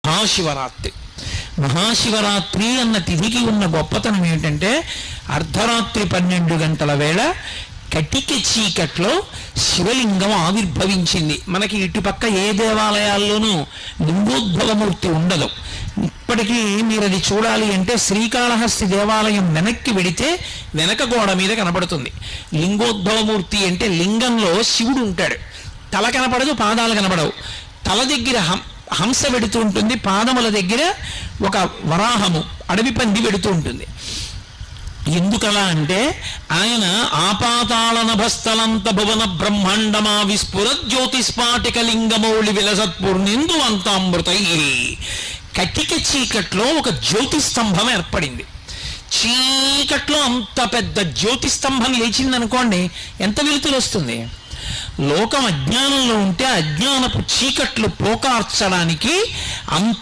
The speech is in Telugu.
మహాశివరాత్రి. మహాశివరాత్రి అన్న తిథికి ఉన్న గొప్పతనం ఏమిటంటే అర్ధరాత్రి 12 గంటల వేళ కటిక చీకట్లో శివలింగం ఆవిర్భవించింది. మనకి ఇటుపక్క ఏ దేవాలయాల్లోనూ లింగోద్భవమూర్తి ఉండదు. ఇప్పటికీ మీరు అది చూడాలి అంటే శ్రీకాళహస్తి దేవాలయం వెనక్కి వెడితే వెనక గోడ మీద కనపడుతుంది లింగోద్భవమూర్తి. అంటే లింగంలో శివుడు ఉంటాడు, తల కనపడదు, పాదాలు కనపడవు. తల దగ్గర హంస వెడుతూ ఉంటుంది, పాదముల దగ్గర ఒక వరాహము అడవి పంది వెడుతూ ఉంటుంది. ఎందుకలా అంటే ఆయన ఆపాతాళ నభస్థలంత భువన బ్రహ్మాండమా విస్ఫుర జ్యోతిస్పాటిక లింగమౌళి విలసత్పూర్ణిందు అంతామృతై. కటిక చీకట్లో ఒక జ్యోతిస్తంభం ఏర్పడింది. చీకట్లో అంత పెద్ద జ్యోతిస్తంభం లేచిందనుకోండి, ఎంత వెలుతురు వస్తుంది. లోకం అజ్ఞానంలో ఉంటే అజ్ఞానపు చీకట్లు పోకార్చడానికి అంత